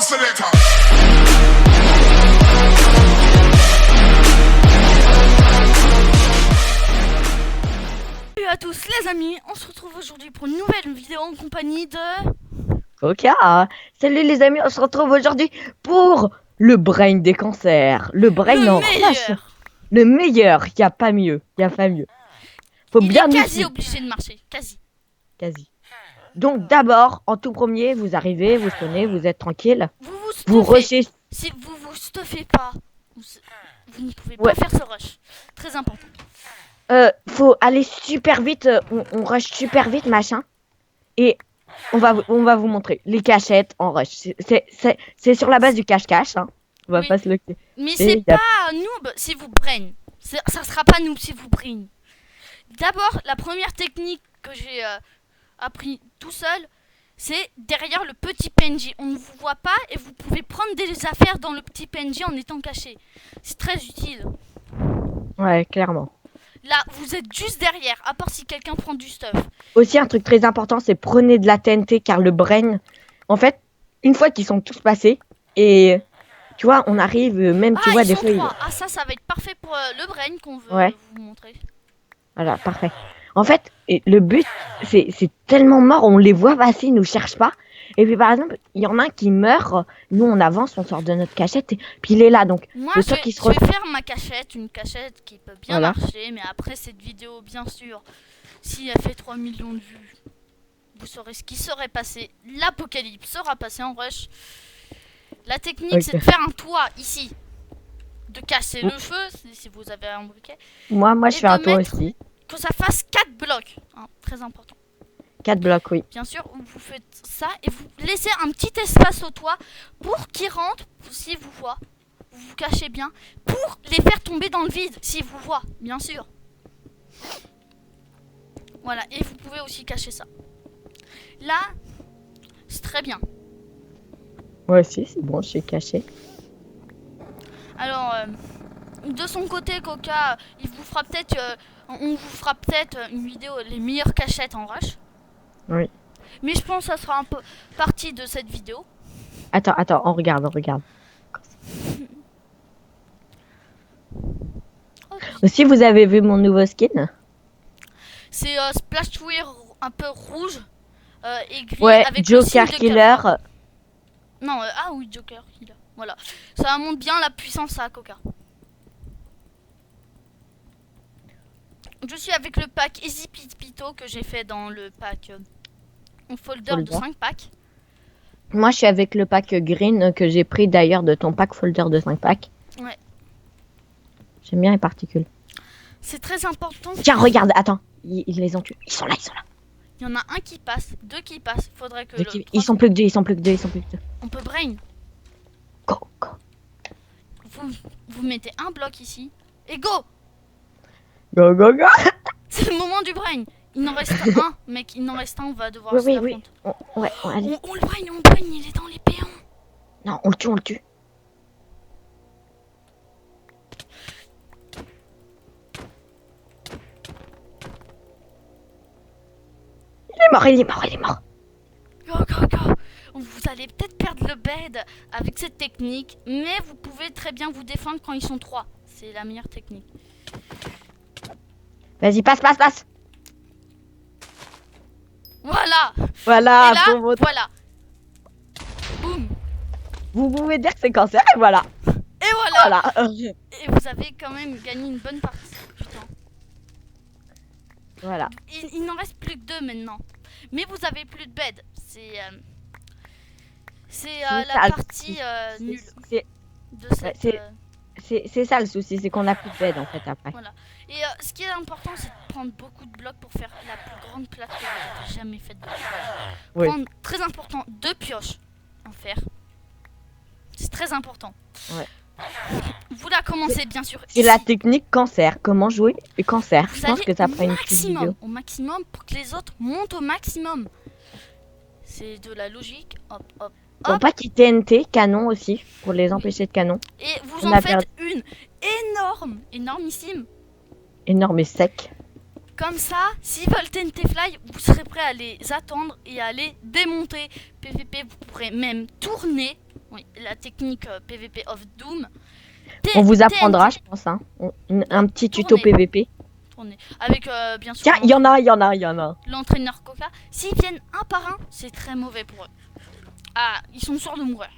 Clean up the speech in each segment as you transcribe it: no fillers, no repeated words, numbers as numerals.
Salut à tous les amis, on se retrouve aujourd'hui pour une nouvelle vidéo en compagnie de... Ok, salut les amis, on se retrouve aujourd'hui pour le brain des cancers. Le brain le en meilleur. rush. Le meilleur, y a pas mieux, Faut Il bien est nous quasi suivre. obligé de marcher, quasi. Quasi. Donc d'abord, en tout premier, vous arrivez, vous sonnez, vous êtes tranquille. Vous Vous stuffez. rushez. Si vous vous stuffez pas, vous ne pouvez Ouais. pas faire ce rush. Très important. Faut aller super vite, on rush super vite, machin. Et on va vous montrer les cachettes en rush. C'est sur la base du cache-cache, hein. On va Oui. pas se le... Mais Et c'est y a- pas noob si vous brain. Ça sera pas noob si vous brain. D'abord, la première technique que j'ai appris tout seul, c'est derrière le petit PNJ. On ne vous voit pas et vous pouvez prendre des affaires dans le petit PNJ en étant caché. C'est très utile. Ouais, clairement. Là, vous êtes juste derrière, à part si quelqu'un prend du stuff. Aussi, un truc très important, c'est prenez de la TNT, car le brain, en fait, une fois qu'ils sont tous passés, et tu vois, on arrive, même, tu vois, ils des sont fois, trois. Ah, ça va être parfait pour le brain qu'on veut Ouais. vous montrer. Voilà, parfait. En fait, et le but, c'est tellement mort, on les voit passer, ils nous cherchent pas. Et puis, par exemple, il y en a un qui meurt, nous, on avance, on sort de notre cachette, et puis il est là, donc, Moi, le je temps qu'il se vais faire ma cachette, une cachette qui peut bien Voilà. marcher, mais après cette vidéo, bien sûr, si elle fait 3 millions de vues, vous saurez ce qui serait passé. L'apocalypse sera passé en rush. La technique, Ok. c'est de faire un toit ici, de casser le feu, si vous avez un briquet, Moi, je Et fais un de tour mettre- aussi. que ça fasse 4 blocs, hein, très important. 4 blocs, oui. Bien sûr, vous faites ça et vous laissez un petit espace au toit pour qu'ils rentrent, s'ils vous voient. Vous vous cachez bien pour les faire tomber dans le vide s'ils vous voient, bien sûr. Voilà, et vous pouvez aussi cacher ça. Là, c'est très bien. Moi aussi, c'est bon, je suis caché. Alors, de son côté, Coca, il vous fera peut-être, on vous fera peut-être une vidéo les meilleures cachettes en rush. Oui. Mais je pense que ça sera un peu partie de cette vidéo. Attends, on regarde. Aussi, vous avez vu mon nouveau skin? C'est Splashware un peu rouge et gris Ouais, avec le signe Joker de Killer. Non, ah oui, Joker Killer. Voilà. Ça montre bien la puissance à Coca. Je suis avec le pack Easy Pito que j'ai fait dans le pack folder de 5 packs. Moi, je suis avec le pack green que j'ai pris d'ailleurs de ton pack folder de 5 packs. Ouais. J'aime bien les particules. C'est très important. Tiens, regarde, attends. Ils les ont tués. Ils sont là. Il y en a un qui passe, deux qui passent. Faudrait que Ils sont plus que deux. On peut brain. Go. Vous mettez un bloc ici et go. Go. C'est le moment du brain. Il en reste un, mec. Il en reste un. On va devoir se Oui. affronter. Allez. On le brain. Il est dans les péons. Non, on le tue. Il est mort. Go. Vous allez peut-être perdre le bed avec cette technique, mais vous pouvez très bien vous défendre quand ils sont 3. C'est la meilleure technique. Vas-y, passe. Voilà. Voilà, Et là, pour votre... voilà. Boum. Vous pouvez dire que c'est cancer, et voilà. Et voilà. Voilà. Et vous avez quand même gagné une bonne partie du temps. Voilà. Il n'en reste plus que 2 maintenant. Mais vous avez plus de bed. C'est la partie nulle de cette... C'est ça le souci, c'est qu'on a plus de bed en fait après. Voilà. Et ce qui est important, c'est de prendre beaucoup de blocs pour faire la plus grande plate que vous avez jamais faite de votre vie. Oui. Prendre, très important, 2 pioches en fer. C'est très important. Ouais. Vous la commencez bien sûr C'est ici. la technique cancer. Comment jouer et cancer. Vous Je pense allez que ça fera une petite vidéo. au maximum pour que les autres montent au maximum. C'est de la logique. Hop. Bon, pas qu'il TNT, canon aussi, pour les empêcher de canon. Et vous On en a faites une énormissime. Énorme et sec. Comme ça, s'ils veulent TNT Fly, vous serez prêt à les attendre et à les démonter. PVP, vous pourrez même tourner Oui, la technique PVP of Doom. On vous TNT, apprendra, je pense, hein. Un petit tuto Tournez. PVP. tourner. Avec bien sûr Tiens, il y en a, il y en a, il y en a. l'entraîneur Coca. S'ils viennent un par un, c'est très mauvais pour eux. Ah, ils sont sûrs de mourir.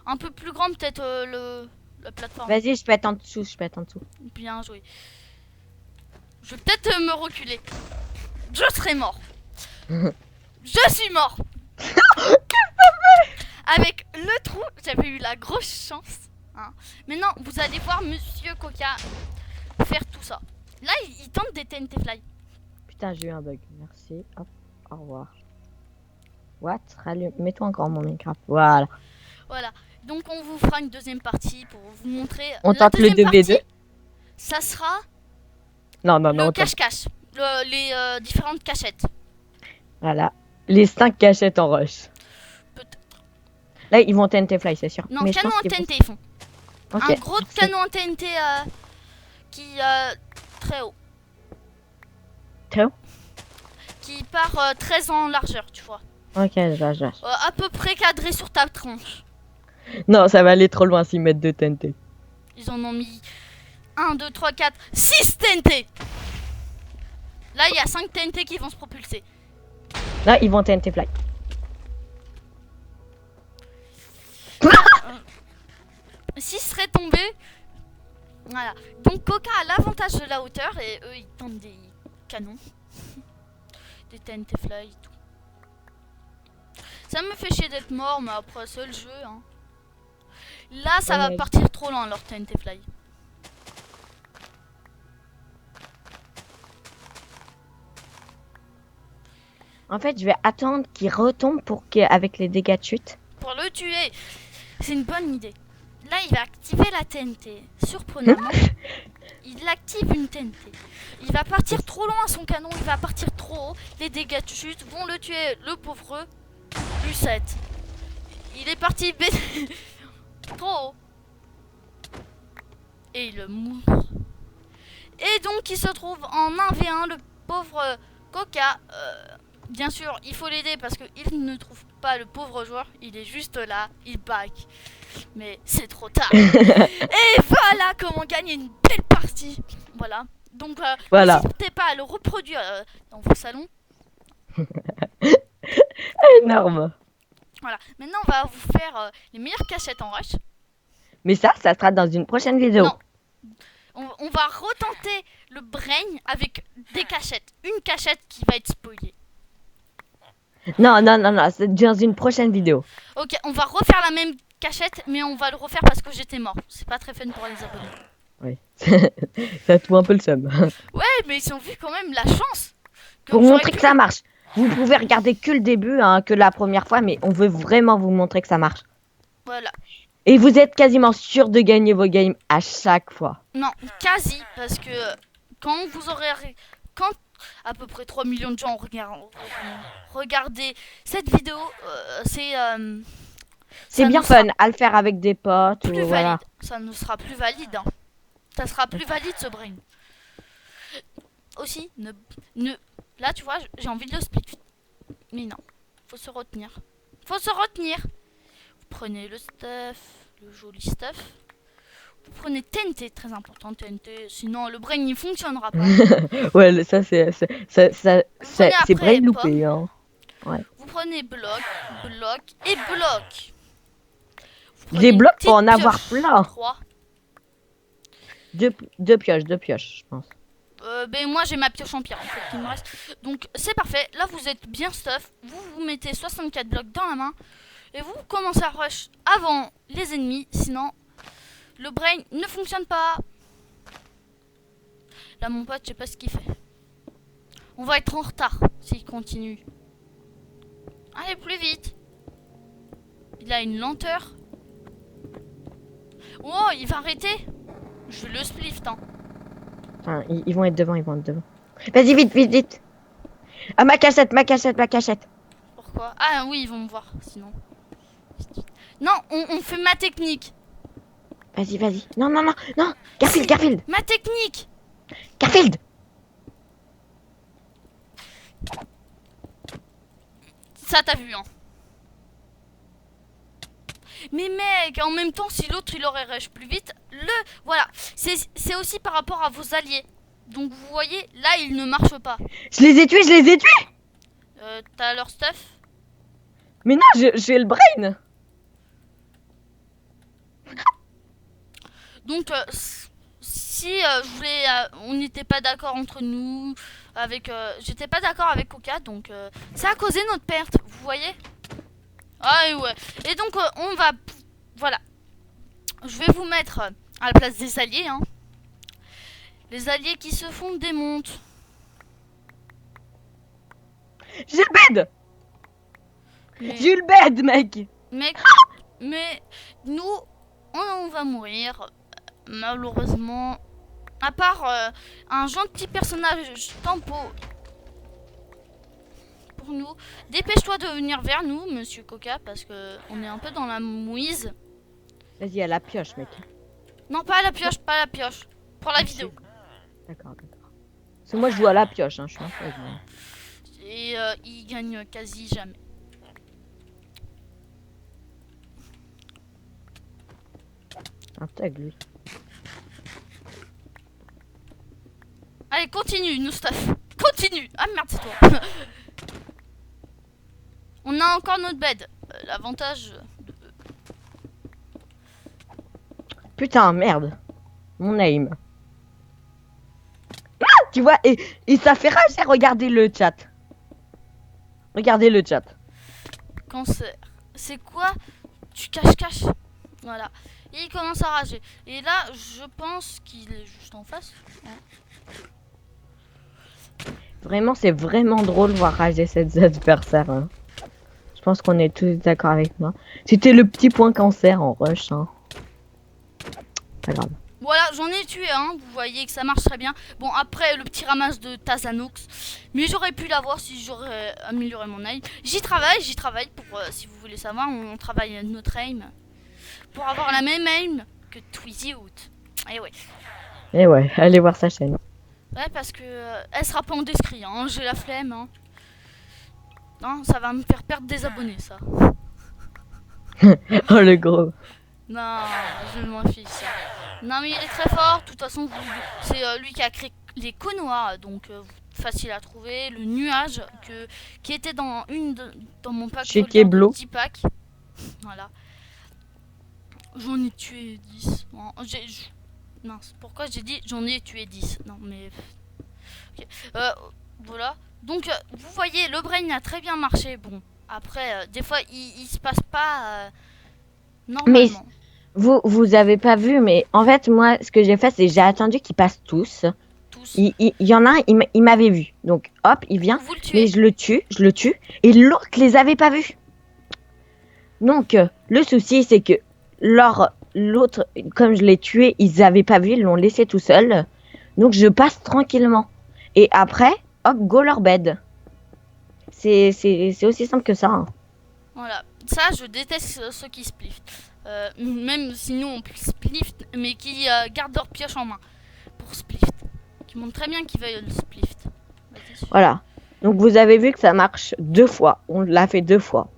Un peu plus grand peut-être la plateforme. Vas-y, je pète en dessous, je pète en dessous. Bien joué. Je vais peut-être me reculer. Je serai mort. Je suis mort. Avec le trou, j'avais eu la grosse chance. Hein. Maintenant, vous allez voir Monsieur Coca faire tout ça. Là, il tente des TNT Fly. Putain, j'ai eu un bug. Merci. Hop, au revoir. What? Rallume. Mets-toi encore mon Minecraft. Voilà. Voilà. Donc, on vous fera une deuxième partie pour vous montrer. On la tente le deuxième 2v2. partie, ça sera Non, non, non. le on tente- cache-cache. Les différentes cachettes. Voilà. Les 5 cachettes en rush. Peut-être. Là, ils vont TNT Fly, c'est sûr. Non, Mais je canon pense en qu'ils vont- TNT, ils font. Ok, Un gros merci. canon en TNT qui très haut. Très haut. Qui part très en largeur, tu vois. Ok, je. À peu près cadré sur ta tronche. Non, ça va aller trop loin s'ils mettent 2 TNT. Ils en ont mis 1, 2, 3, 4, 6 TNT. Là, il y a 5 TNT qui vont se propulser. Là, ils vont TNT Fly. S'ils seraient tombés... Voilà. Donc Coca a l'avantage de la hauteur et eux, ils tentent des canons. Des TNT Fly et tout. Ça me fait chier d'être mort, mais après, c'est le jeu. Hein. Là, ça va Ouais. partir trop loin, leur TNT Fly. En fait, je vais attendre qu'il retombe pour qu'avec les dégâts de chute. Pour le tuer, c'est une bonne idée. Là, il va activer la TNT. Surprenamment, il active une TNT. Il va partir trop loin son canon, il va partir trop haut. Les dégâts de chute vont le tuer, le pauvre Lucette. Il est parti trop haut. Et il meurt. Et donc, il se trouve en 1v1, le pauvre Coca. Bien sûr, il faut l'aider parce qu'il ne trouve pas le pauvre joueur. Il est juste là, il back. Mais c'est trop tard. Et voilà comment gagner une belle partie. Voilà. Donc, Voilà. n'hésitez pas à le reproduire dans vos salons. Énorme. Voilà. Maintenant, on va vous faire les meilleures cachettes en rush. Mais ça sera dans une prochaine vidéo. Non. On va retenter le brain avec des cachettes. Une cachette qui va être spoilée. Non, c'est dans une prochaine vidéo. Ok, on va refaire la même cachette, mais on va le refaire parce que j'étais mort. C'est pas très fun pour les abonnés. Oui. Ça te fout un peu le seum. Ouais, mais ils ont vu quand même la chance. Pour j'aurais montrer pu- que ça marche. Vous pouvez regarder que le début, hein, que la première fois, mais on veut vraiment vous montrer que ça marche. Voilà. Et vous êtes quasiment sûr de gagner vos games à chaque fois. Non, quasi, parce que quand vous aurez... Quand à peu près 3 millions de gens auront regardé cette vidéo, c'est C'est ça bien nous sera fun à le faire avec des potes. plus Ou, voilà. valide. Ça ne sera plus valide. Hein. Ça sera plus valide ce brain. Aussi, là tu vois, j'ai envie de le split. Mais non, faut se retenir. Faut se retenir. Vous prenez le stuff, le joli stuff. Vous prenez TNT, très important TNT, sinon le brain ne fonctionnera pas. Ouais, ça c'est après brain loupé. Hein. Vous prenez bloc et bloc. Vous prenez Des une blocs petite pour en avoir pioche, plein. 3. Deux pioches, je pense. Ben moi j'ai ma pioche en pierre en fait qui me reste. Donc c'est parfait. Là vous êtes bien stuff. Vous mettez 64 blocs dans la main. Et vous commencez à rush avant les ennemis. Sinon le brain ne fonctionne pas. Là mon pote je sais pas ce qu'il fait. On va être en retard s'il continue. Allez plus vite. Il a une lenteur. Oh il va arrêter. Je vais le splift hein. Enfin, ils vont être devant, Vas-y, vite. Ah, ma cachette. Pourquoi? Ah oui, ils vont me voir, sinon. Non, on fait ma technique. Vas-y. Non. Garfield. Ma technique. Garfield. Ça, t'as vu, hein. Mais mec, en même temps, si l'autre il aurait rush plus vite, voilà, c'est aussi par rapport à vos alliés. Donc vous voyez, là il ne marche pas. Je les ai tués, je les ai tués. T'as leur stuff? Mais non, j'ai le brain. Donc si je voulais, on n'était pas d'accord entre nous, avec, j'étais pas d'accord avec Coca, donc ça a causé notre perte, vous voyez? Ah et ouais. Et donc on va, voilà, je vais vous mettre à la place des alliés, hein. Les alliés qui se font démonter. J'ai le bed. Mais, J'ai eu le bed, mec. mec, mais nous, on va mourir, malheureusement. À part un gentil personnage tempo pour nous. Dépêche-toi de venir vers nous, monsieur Coca, parce que on est un peu dans la mouise. Vas-y, à la pioche, mec. Non, pas à la pioche, pas à la pioche. Pour la vidéo. D'accord, d'accord. Parce que moi, je joue à la pioche, hein, je suis un peu... Et il gagne quasi jamais. Un tag, lui. Allez, continue, nous stuff. Continue. Ah merde, c'est toi. On a encore notre bed. L'avantage... Putain, merde. Mon aim. Ah, tu vois, et ça fait rager, regardez le chat. Regardez le chat. Cancer. C'est quoi? Tu caches. Voilà. Et il commence à rager. Et là, je pense qu'il est juste en face. Vraiment, c'est vraiment drôle de voir rager cette adversaire. Hein. Je pense qu'on est tous d'accord avec moi. C'était le petit point cancer en rush. Hein. Pas grave. Voilà, j'en ai tué un. Vous voyez que ça marche très bien. Bon, après, le petit ramasse de Tazanox. Mais j'aurais pu l'avoir si j'aurais amélioré mon aim. J'y travaille pour, si vous voulez savoir, on travaille notre aim. Pour avoir la même aim que Tweezy Out. Et ouais. Et ouais, allez voir sa chaîne. Ouais, parce que elle sera pas en descrit, hein. J'ai la flemme, hein. Non, ça va me faire perdre des abonnés, ça. Oh le gros. Non, je m'en fiche, ça. Non, mais il est très fort. De toute façon, c'est lui qui a créé les Konoha, donc facile à trouver. Le nuage qui était dans dans mon pack Chez soldat Keblo. de 10 packs. Voilà. J'en ai tué 10. Bon, mince, pourquoi j'ai dit j'en ai tué 10? Non, mais... Okay. Voilà. Donc, vous voyez, le brain a très bien marché. Bon, après, des fois, il se passe pas normalement. Mais vous avez pas vu, mais en fait, moi, ce que j'ai fait, c'est j'ai attendu qu'ils passent tous. Tous. Il y en a un, il m'avait vu. Donc, hop, il vient. Vous le tuez. Mais je le tue. Et l'autre les avait pas vus. Donc, le souci, c'est que l'autre, comme je l'ai tué, ils avaient pas vu, ils l'ont laissé tout seul. Donc, je passe tranquillement. Et après, hop, go leur bed. C'est aussi simple que ça. Hein. Voilà. Ça, je déteste ceux qui splift. Même sinon, on splift, mais qui gardent leur pioche en main pour splift. Qui montrent très bien qu'ils veulent splift. Voilà. Donc, vous avez vu que ça marche 2 fois. On l'a fait 2 fois.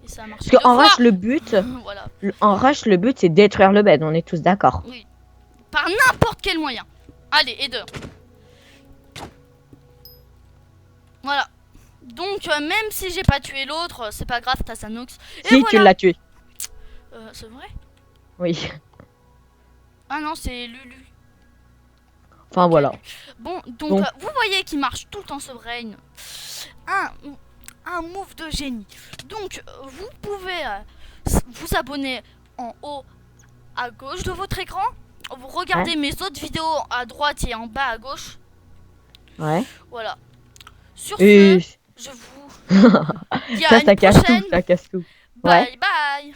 Et ça a marché Parce qu'en 2 fois. rush, le but, Voilà. en rush, le but, c'est détruire le bed. On est tous d'accord. Oui. Par n'importe quel moyen. Allez, et 2. Voilà. Donc, même si j'ai pas tué l'autre, c'est pas grave, t'as Sanox. Et Si, voilà. tu l'as tué. C'est vrai? Oui. Ah non, c'est Lulu. Enfin, voilà. Bon, donc vous voyez qu'il marche tout le temps ce brain. Un move de génie. Donc, vous pouvez vous abonner en haut à gauche de votre écran. Vous regardez mes autres vidéos à droite et en bas à gauche. Ouais. Voilà. Sur Et... ce, je vous dis à une ça casse tout, prochaine. ça casse tout. Bye bye.